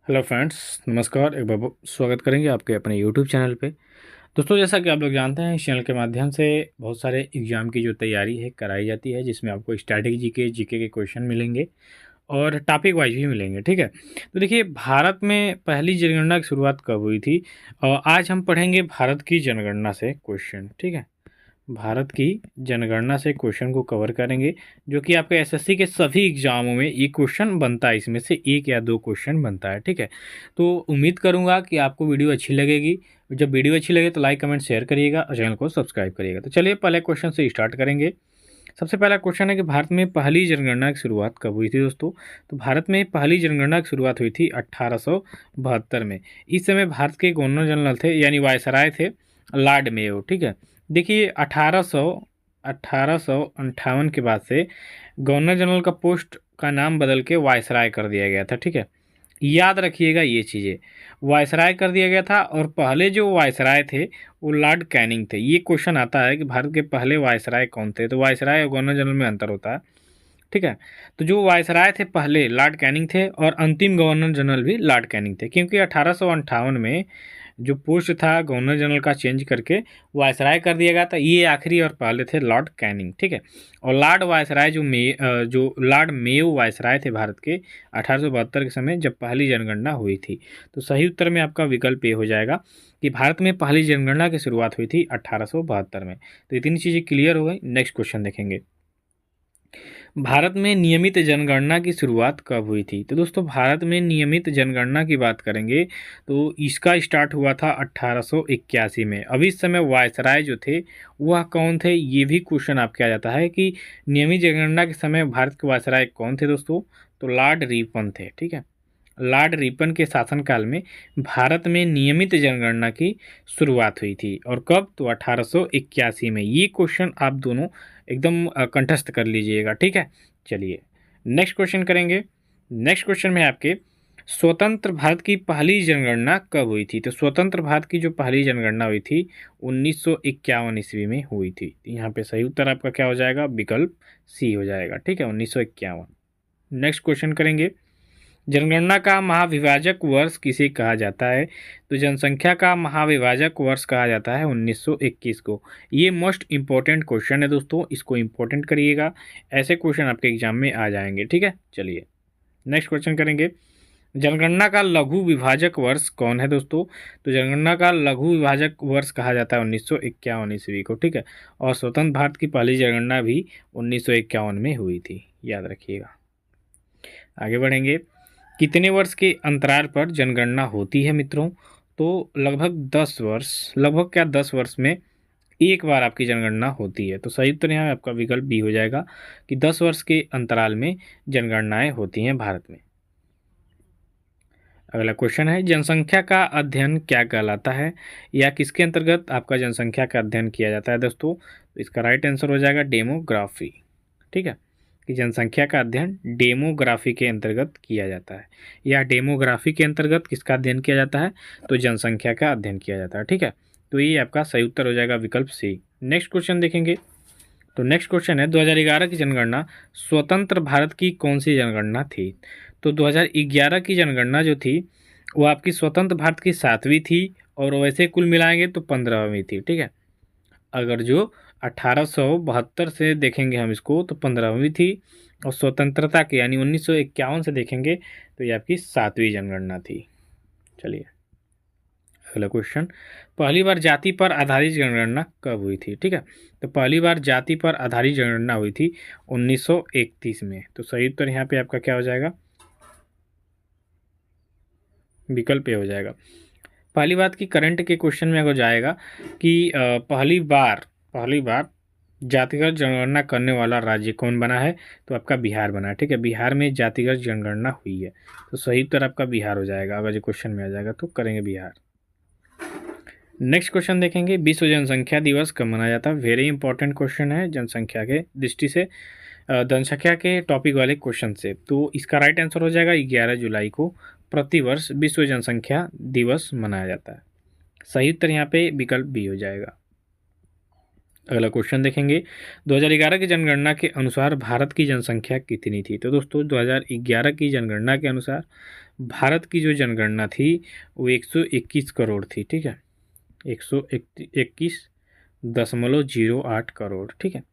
Hello friends, नमस्कार। एक बार स्वागत करेंगे आपके अपने यूट्यूब चैनल पे। दोस्तों, जैसा कि आप लोग जानते हैं, इस चैनल के माध्यम से बहुत सारे एग्जाम की जो तैयारी है कराई जाती है, जिसमें आपको स्टैटिक जीके के क्वेश्चन मिलेंगे और टॉपिक वाइज भी मिलेंगे। ठीक है, तो देखिए, भारत में पहली जनगणना की शुरुआत कब हुई थी? और आज हम पढ़ेंगे भारत की जनगणना से क्वेश्चन। ठीक है, भारत की जनगणना से क्वेश्चन को कवर करेंगे, जो कि आपके एसएससी के सभी एग्जामों में ये क्वेश्चन बनता है, इसमें से एक या दो क्वेश्चन बनता है। ठीक है, तो उम्मीद करूंगा कि आपको वीडियो अच्छी लगेगी। जब वीडियो अच्छी लगे तो लाइक कमेंट शेयर करिएगा और चैनल को सब्सक्राइब करिएगा। तो चलिए पहले क्वेश्चन से स्टार्ट करेंगे। सबसे पहला क्वेश्चन है कि भारत में पहली जनगणना की शुरुआत कब हुई थी दोस्तों? तो भारत में पहली जनगणना की शुरुआत हुई थी 1872 में। इस समय भारत के गवर्नर जनरल थे, यानी वायसराय थे, लॉर्ड मेयो। ठीक है, देखिए 1858 के बाद से गवर्नर जनरल का पोस्ट का नाम बदल के वायसराय कर दिया गया था। ठीक है, याद रखिएगा ये चीज़ें, वायसराय कर दिया गया था। और पहले जो वायसराय थे वो लॉर्ड कैनिंग थे। ये क्वेश्चन आता है कि भारत के पहले वायसराय कौन थे, तो वायसराय और गवर्नर जनरल में अंतर होता है। ठीक है, तो जो वायसराय थे पहले लॉर्ड कैनिंग थे, और अंतिम गवर्नर जनरल भी लॉर्ड कैनिंग थे, क्योंकि 1858 में जो पोस्ट था गवर्नर जनरल का चेंज करके वायसराय कर दिया गया था। ये आखिरी और पहले थे लॉर्ड कैनिंग। ठीक है, और लॉर्ड वायसराय जो लॉर्ड मेयो वायसराय थे भारत के 1872 के समय, जब पहली जनगणना हुई थी। तो सही उत्तर में आपका विकल्प ए हो जाएगा कि भारत में पहली जनगणना की शुरुआत हुई थी 1872 में। तो इतनी चीज़ें क्लियर हो गई। नेक्स्ट क्वेश्चन देखेंगे, भारत में नियमित जनगणना की शुरुआत कब हुई थी? तो दोस्तों, भारत में नियमित जनगणना की बात करेंगे तो इसका स्टार्ट हुआ था 1881 में। अब इस समय वायसराय जो थे वह कौन थे, ये भी क्वेश्चन आपके आ जाता है कि नियमित जनगणना के समय भारत के वायसराय कौन थे दोस्तों? तो लॉर्ड रिपन थे। ठीक है, लॉर्ड रिपन के शासनकाल में भारत में नियमित जनगणना की शुरुआत हुई थी। और कब? तो 1881 में। ये क्वेश्चन आप दोनों एकदम कंठस्थ कर लीजिएगा। ठीक है, चलिए नेक्स्ट क्वेश्चन करेंगे। नेक्स्ट क्वेश्चन में आपके स्वतंत्र भारत की पहली जनगणना कब हुई थी? तो स्वतंत्र भारत की जो पहली जनगणना हुई थी 1951 ईस्वी में हुई थी। यहाँ पे सही उत्तर आपका क्या हो जाएगा? विकल्प सी हो जाएगा। ठीक है, 1951। नेक्स्ट क्वेश्चन करेंगे, जनगणना का महाविभाजक वर्ष किसे कहा जाता है? तो जनसंख्या का महाविभाजक वर्ष कहा जाता है 1921 को। ये मोस्ट इंपॉर्टेंट क्वेश्चन है दोस्तों, इसको इंपॉर्टेंट करिएगा, ऐसे क्वेश्चन आपके एग्जाम में आ जाएंगे। ठीक है, चलिए नेक्स्ट क्वेश्चन करेंगे, जनगणना का लघु विभाजक वर्ष कौन है दोस्तों? तो जनगणना का लघु विभाजक वर्ष कहा जाता है 1951 ईस्वी को। ठीक है, और स्वतंत्र भारत की पहली जनगणना भी 1951 में हुई थी, याद रखिएगा। आगे बढ़ेंगे, कितने वर्ष के अंतराल पर जनगणना होती है मित्रों? तो लगभग 10 वर्ष, लगभग क्या 10 वर्ष में एक बार आपकी जनगणना होती है। तो सही उत्तर यहाँ आपका विकल्प बी हो जाएगा कि 10 वर्ष के अंतराल में जनगणनाएं होती हैं भारत में। अगला क्वेश्चन है, जनसंख्या का अध्ययन क्या कहलाता है, या किसके अंतर्गत आपका जनसंख्या का अध्ययन किया जाता है दोस्तों? तो इसका राइट आंसर हो जाएगा डेमोग्राफी। ठीक है, कि जनसंख्या का अध्ययन डेमोग्राफी के अंतर्गत किया जाता है, या डेमोग्राफी के अंतर्गत किसका अध्ययन किया जाता है? तो जनसंख्या का अध्ययन किया जाता है। ठीक है, तो ये आपका सही उत्तर हो जाएगा विकल्प सी। नेक्स्ट क्वेश्चन देखेंगे, तो नेक्स्ट क्वेश्चन है, 2011 की जनगणना स्वतंत्र भारत की कौन सी जनगणना थी? तो 2011 की जनगणना जो थी वो आपकी स्वतंत्र भारत की 7वीं थी, और वैसे कुल मिलाएंगे तो 15वीं थी। ठीक है, अगर जो 1872 से देखेंगे हम इसको तो 15वीं थी, और स्वतंत्रता के यानी 1951 से देखेंगे तो ये आपकी 7वीं जनगणना थी। चलिए अगला क्वेश्चन, पहली बार जाति पर आधारित जनगणना कब हुई थी? ठीक है, तो पहली बार जाति पर आधारित जनगणना हुई थी 1931 में। तो सही उत्तर यहाँ पे आपका क्या हो जाएगा? विकल्प ए हो जाएगा। पहली बात की करंट के क्वेश्चन में अगर जाएगा कि पहली बार जातिगत जनगणना करने वाला राज्य कौन बना है? तो आपका बिहार बना है। ठीक है, बिहार में जातिगत जनगणना हुई है, तो सही उत्तर आपका बिहार हो जाएगा। अगर जो क्वेश्चन में आ जाएगा तो करेंगे बिहार। नेक्स्ट क्वेश्चन देखेंगे, विश्व जनसंख्या दिवस कब मनाया जाता है? वेरी इंपॉर्टेंट क्वेश्चन है जनसंख्या के दृष्टि से, जनसंख्या के टॉपिक वाले क्वेश्चन से। तो इसका राइट आंसर हो जाएगा 11 जुलाई को प्रतिवर्ष विश्व जनसंख्या दिवस मनाया जाता है। सही उत्तर यहाँ पे विकल्प बी हो जाएगा। अगला क्वेश्चन देखेंगे, 2011 की जनगणना के अनुसार भारत की जनसंख्या कितनी थी। तो दोस्तों 2011 की जनगणना के अनुसार भारत की जो जनगणना थी वो 121 करोड़ थी, ठीक है, 121.08 करोड़, ठीक है,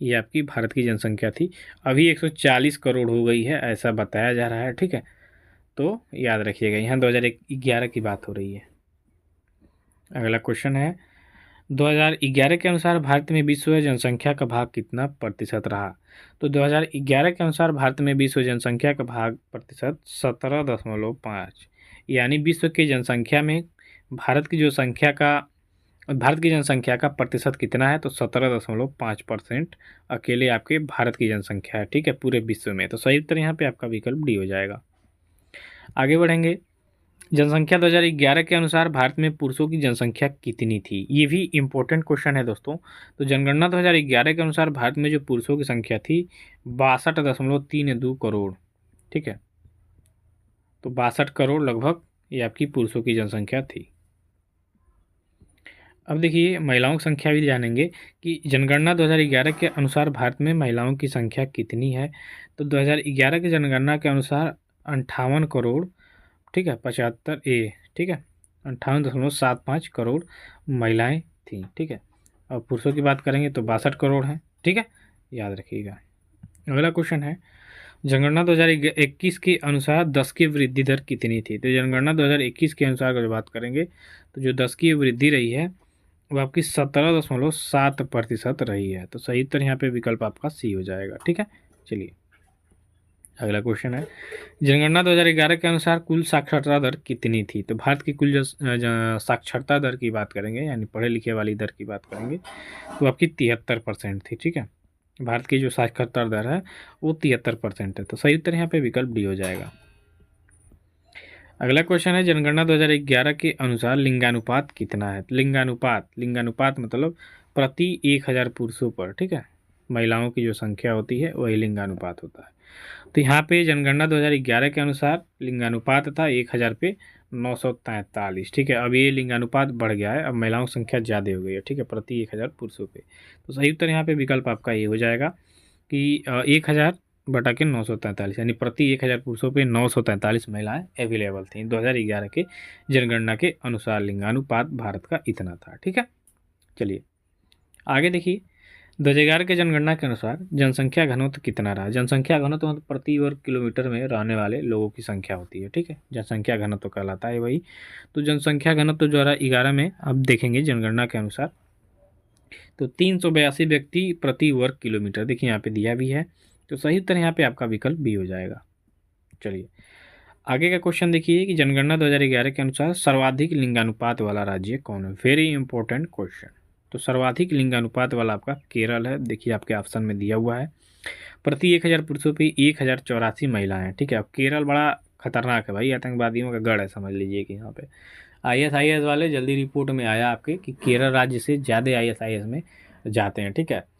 ये आपकी भारत की जनसंख्या थी। अभी 140 करोड़ हो गई है ऐसा बताया जा रहा है, ठीक है, तो याद रखिएगा यहाँ 2011 की बात हो रही है। अगला क्वेश्चन है, 2011 के अनुसार भारत में विश्व जनसंख्या का भाग कितना प्रतिशत रहा। तो 2011 के अनुसार भारत में विश्व जनसंख्या का भाग प्रतिशत 17.5, यानी विश्व की जनसंख्या में भारत की जनसंख्या का प्रतिशत कितना है, तो 17.5% अकेले आपके भारत की जनसंख्या है, ठीक है, पूरे विश्व में। तो सही उत्तर यहाँ पे आपका विकल्प डी हो जाएगा। आगे बढ़ेंगे, जनसंख्या 2011 के अनुसार भारत में पुरुषों की जनसंख्या कितनी थी। ये भी इम्पोर्टेंट क्वेश्चन है दोस्तों। तो जनगणना 2011 के अनुसार भारत में जो पुरुषों की संख्या थी 62.32 करोड़, ठीक है, तो 62 करोड़ लगभग ये आपकी पुरुषों की जनसंख्या थी। अब देखिए महिलाओं की संख्या भी जानेंगे कि जनगणना 2011 के अनुसार भारत में महिलाओं की संख्या कितनी है। तो 2011 की जनगणना के अनुसार 58 करोड़, ठीक है, 75 ठीक है, 58.75 करोड़ महिलाएं थीं, ठीक है, और पुरुषों की बात करेंगे तो 62 करोड़ हैं, ठीक है, याद रखिएगा। अगला क्वेश्चन है, जनगणना 2021 के अनुसार 10 की वृद्धि दर कितनी थी। तो जनगणना 2021 के अनुसार अगर बात करेंगे तो जो 10 की वृद्धि रही है वो आपकी 17.7% रही है। तो सही उत्तर यहाँ पे विकल्प आपका सी हो जाएगा, ठीक है। चलिए अगला क्वेश्चन है, जनगणना 2011 के अनुसार कुल साक्षरता दर कितनी थी। तो भारत की कुल साक्षरता दर की बात करेंगे, यानी पढ़े लिखे वाली दर की बात करेंगे, तो आपकी 73% थी, ठीक है। भारत की जो साक्षरता दर है वो 73% है। तो सही उत्तर यहाँ पे विकल्प डी हो जाएगा। अगला क्वेश्चन है, जनगणना 2011 के अनुसार लिंगानुपात कितना है। लिंगानुपात मतलब प्रति 1000 पुरुषों पर, ठीक है, महिलाओं की जो संख्या होती है वही लिंगानुपात होता है। तो यहाँ पे जनगणना 2011 के अनुसार लिंगानुपात था 1000 पे 943, ठीक है। अब ये लिंगानुपात बढ़ गया है, अब महिलाओं की संख्या ज़्यादा हो गई है, ठीक है, प्रति 1000 पुरुषों पे। तो सही उत्तर यहाँ पे विकल्प आपका ये हो जाएगा कि 1000 बटा के 943, यानी प्रति 1000 पुरुषों पे 943 महिलाएं अवेलेबल थीं 2011 के जनगणना के अनुसार। लिंगानुपात भारत का इतना था, ठीक है। चलिए आगे देखिए, 2011 के जनगणना के अनुसार जनसंख्या घनत्व कितना रहा। जनसंख्या घनत्व मतलब प्रति वर्ग किलोमीटर में रहने वाले लोगों की संख्या होती है, ठीक है, जनसंख्या घनत्व कहलाता है वही। तो जनसंख्या घनत्व 2011 में अब देखेंगे जनगणना के अनुसार तो 382 व्यक्ति प्रति वर्ग किलोमीटर, देखिए यहाँ पे दिया भी है। तो सही उत्तर यहाँ पे आपका विकल्प बी हो जाएगा। चलिए आगे का क्वेश्चन देखिए कि जनगणना 2011 के अनुसार सर्वाधिक लिंगानुपात वाला राज्य कौन है। Very important question. तो सर्वाधिक लिंगानुपात वाला आपका केरल है, देखिए आपके ऑप्शन में दिया हुआ है। प्रति 1000 पुरुषों पे 1084 महिलाएं हैं, ठीक है। अब केरल बड़ा खतरनाक है भाई, आतंकवादियों का गढ़ है, समझ लीजिए कि यहाँ पे ISIS वाले जल्दी रिपोर्ट में आया आपके कि केरल राज्य से ज़्यादा ISIS में जाते हैं, ठीक है।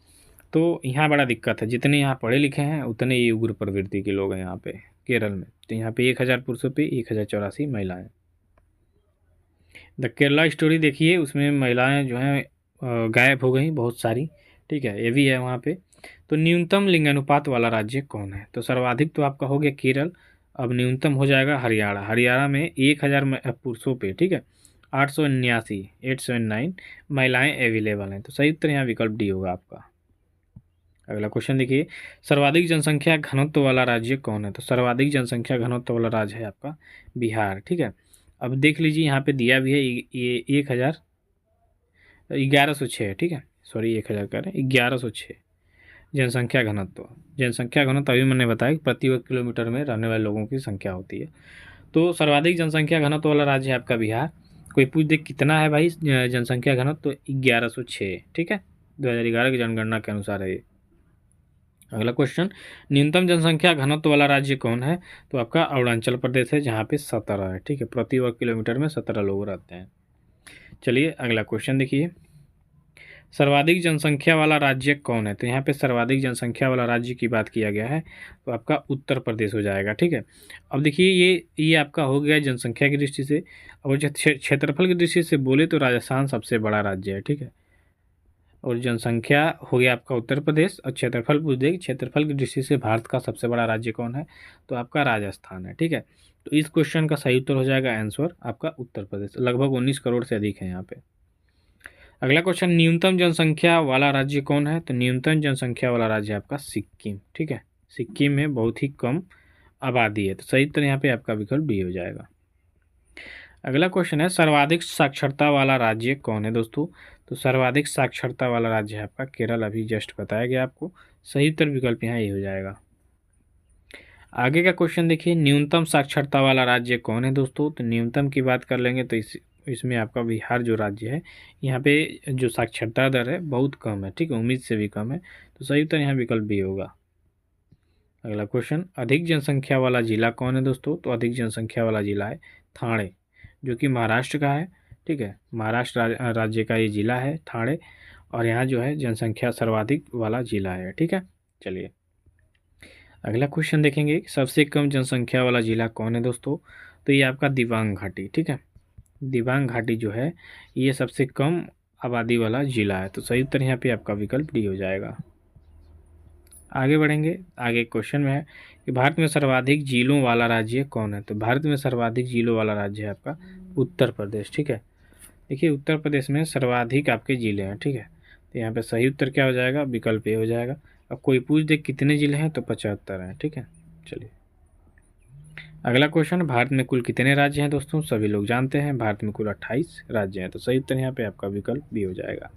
तो यहाँ बड़ा दिक्कत है, जितने यहाँ पढ़े लिखे हैं उतने ही उग्र प्रवृत्ति के लोग हैं यहाँ पे केरल में। तो यहाँ पे 1000 पुरुषों पे 1084 महिलाएं। द केरला स्टोरी देखिए, उसमें महिलाएं जो हैं गायब हो गई बहुत सारी, ठीक है, ये भी है वहाँ पे। तो न्यूनतम लिंगानुपात वाला राज्य कौन है। तो सर्वाधिक तो आपका हो गया केरल, अब न्यूनतम हो जाएगा हरियाणा। हरियाणा में 1000 पुरुषों पे, ठीक है, 879 महिलाएं अवेलेबल हैं। तो सही उत्तर यहाँ विकल्प डी होगा आपका। अगला क्वेश्चन देखिए, सर्वाधिक जनसंख्या घनत्व वाला राज्य कौन है। तो सर्वाधिक जनसंख्या घनत्व वाला राज्य है आपका बिहार, ठीक है। अब देख लीजिए यहाँ पे दिया भी है ये 1106, ठीक है, सॉरी 1000 कह रहे हैं 1106 जनसंख्या घनत्व अभी मैंने बताया कि प्रति वर्ग किलोमीटर में रहने वाले लोगों की संख्या होती है। तो सर्वाधिक जनसंख्या घनत्व वाला राज्य है आपका बिहार। कोई पूछ दे कितना है भाई जनसंख्या घनत्व, तो 1106, ठीक है, 2011 की जनगणना के अनुसार है ये। अगला क्वेश्चन, न्यूनतम जनसंख्या घनत्व वाला राज्य कौन है। तो आपका अरुणाचल प्रदेश है, जहाँ पे 17 है, ठीक है, प्रति वर्ग किलोमीटर में 17 लोग रहते हैं। चलिए अगला क्वेश्चन देखिए, सर्वाधिक जनसंख्या वाला राज्य कौन है। तो यहाँ पे सर्वाधिक जनसंख्या वाला राज्य की बात किया गया है, तो आपका उत्तर प्रदेश हो जाएगा, ठीक है। अब देखिए ये आपका हो गया जनसंख्या की दृष्टि से। और क्षेत्रफल की दृष्टि से बोले तो राजस्थान सबसे बड़ा राज्य है, ठीक है, और जनसंख्या हो गया आपका उत्तर प्रदेश, और क्षेत्रफल पूछ देगी, क्षेत्रफल की दृष्टि से भारत का सबसे बड़ा राज्य कौन है, तो आपका राजस्थान है। ठीक है, तो इस क्वेश्चन का सही उत्तर हो जाएगा आंसर आपका उत्तर प्रदेश, लगभग 19 करोड़ से अधिक है यहाँ पे। अगला क्वेश्चन, न्यूनतम जनसंख्या वाला राज्य कौन है, तो न्यूनतम जनसंख्या वाला राज्य है आपका सिक्किम। ठीक है, सिक्किम में बहुत ही कम आबादी है, तो सही उत्तर यहाँ पे आपका विकल्प बी हो जाएगा। अगला क्वेश्चन है, सर्वाधिक साक्षरता वाला राज्य कौन है दोस्तों, तो सर्वाधिक साक्षरता वाला राज्य है आपका केरल, अभी जस्ट बताया गया आपको, सही उत्तर विकल्प यहाँ ये हो जाएगा। आगे का क्वेश्चन देखिए, न्यूनतम साक्षरता वाला राज्य कौन है दोस्तों, तो न्यूनतम की बात कर लेंगे तो इसमें आपका बिहार जो राज्य है, यहाँ पे जो साक्षरता दर है बहुत कम है। ठीक है, उम्मीद से भी कम है, तो सही उत्तर यहाँ विकल्प बी होगा। अगला क्वेश्चन, अधिक जनसंख्या वाला जिला कौन है दोस्तों, तो अधिक जनसंख्या वाला जिला है ठाणे, जो कि महाराष्ट्र का है। ठीक है, महाराष्ट्र राज्य का ये जिला है ठाणे, और यहाँ जो है जनसंख्या सर्वाधिक वाला जिला है। ठीक है, चलिए अगला क्वेश्चन देखेंगे, सबसे कम जनसंख्या वाला जिला कौन है दोस्तों, तो ये आपका दिबांग घाटी। ठीक है, दिबांग घाटी जो है ये सबसे कम आबादी वाला जिला है, तो सही उत्तर यहाँ पे आपका विकल्प डी हो जाएगा। आगे बढ़ेंगे, आगे क्वेश्चन में है कि भारत में सर्वाधिक झीलों वाला राज्य कौन है, तो भारत में सर्वाधिक झीलों वाला राज्य है आपका उत्तर प्रदेश। ठीक है, देखिए उत्तर प्रदेश में सर्वाधिक आपके जिले हैं। ठीक है, तो यहाँ पे सही उत्तर क्या हो जाएगा, विकल्प ए हो जाएगा। अब कोई पूछ दे कितने जिले हैं, तो 75 हैं। ठीक है, चलिए अगला क्वेश्चन, भारत में कुल कितने राज्य हैं दोस्तों, सभी लोग जानते हैं भारत में कुल 28 राज्य हैं, तो सही उत्तर यहाँ पे आपका विकल्प बी हो जाएगा।